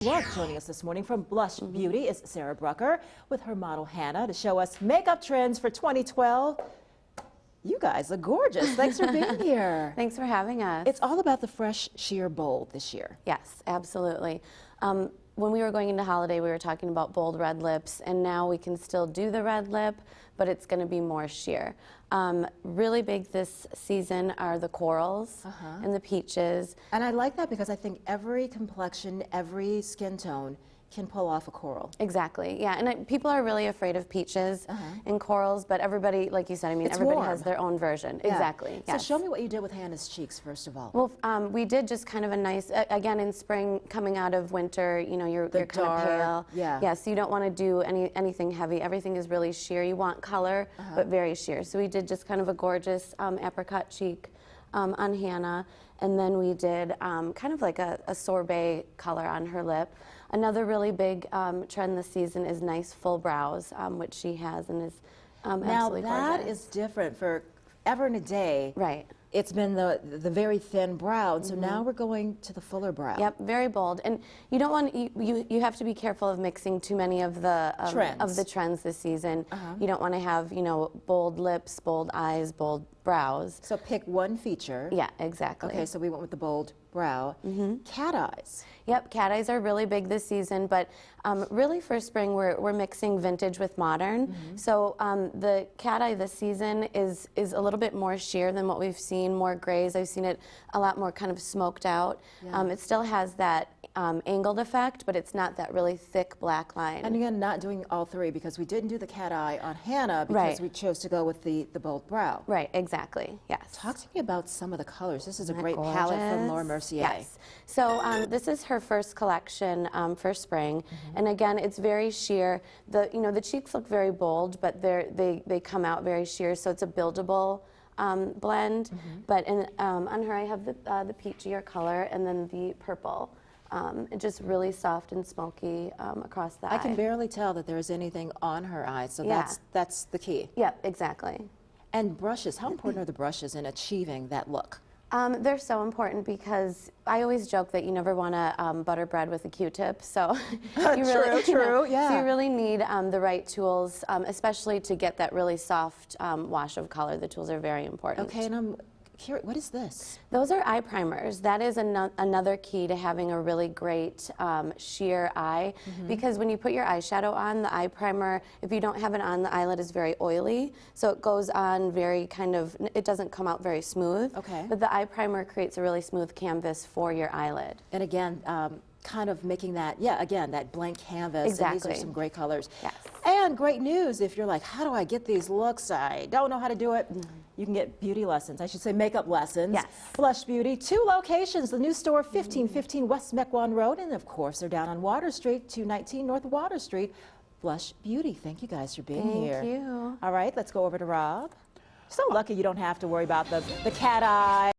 Well, joining us this morning from Blush Beauty is Sarah Brucker with her model Hannah to show us makeup trends for 2012. You guys look gorgeous. Thanks for being here. Thanks for having us. It's all about the fresh, sheer bold this year. Yes, absolutely. When we were going into holiday, we were talking about bold red lips, and now we can still do the red lip, but it's going to be more sheer. Really big this season are the corals and the peaches. And I like that because I think every complexion, every skin tone can pull off a coral. Exactly, yeah, and people are really afraid of peaches and corals, but everybody, like you said, I mean, It's everybody warm. has their own version. Yeah. Exactly, yes. So show me what you did with Hannah's cheeks, first of all. Well, we did just kind of a nice, again, in spring, coming out of winter, you know, you're kind of pale. Yeah. So you don't want to do anything heavy. Everything is really sheer. You want color, but very sheer. So we did just kind of a gorgeous apricot cheek on Hannah, and then we did kind of like a sorbet color on her lip. Another really big trend this season is nice full brows, which she has and is absolutely Now that gorgeous. is different. For ever and a day, Right. it's been the very thin brow, and so now we're going to the fuller brow. Yep, very bold, and you don't want you have to be careful of mixing too many of the trends this season. You don't want to have bold lips, bold eyes, bold brows. So pick one feature. Yeah, exactly. Okay, so we went with the bold brow. Cat eyes. Yep, cat eyes are really big this season, but really for spring we're mixing vintage with modern. So the cat eye this season is a little bit more sheer than what we've seen, more grays. I've seen it a lot more kind of smoked out. It still has that angled effect, but it's not that really thick black line. And again, not doing all three because we didn't do the cat eye on Hannah because we chose to go with the bold brow. Right, exactly, yes. Talk to me about some of the colors. This is a Isn't great that palette from gorgeous? Laura Mercier. Yes. So this is her first collection for spring, and again, it's very sheer. The cheeks look very bold, but they come out very sheer. So it's a buildable blend. But on her, I have the peachier color and then the purple. Just really soft and smoky across the eye. I can barely tell that there's anything on her eyes, so that's the key. Yep, exactly. And brushes. How important are the brushes in achieving that look? They're so important because I always joke that you never want to butter bread with a Q-tip. So you really, True, yeah. So you really need the right tools, especially to get that really soft wash of color. The tools are very important. Okay, and I'm curious, what is this? Those are eye primers. That is another key to having a really great sheer eye, because when you put your eyeshadow on, the eye primer, if you don't have it on, the eyelid is very oily, so it goes on very it doesn't come out very smooth. Okay. But the eye primer creates a really smooth canvas for your eyelid. And again, kind of making that, again, that blank canvas. Exactly. And these are some great colors. Yes. And great news, if you're like, how do I get these looks? I don't know how to do it. You can get beauty lessons. I should say makeup lessons. Yes. Blush Beauty, 2 locations. The new store, 1515 West Mequon Road. And of course, they're down on Water Street, 219 North Water Street. Blush Beauty. Thank you guys for being here. Thank you. All right, let's go over to Rob. So lucky you don't have to worry about the cat eye.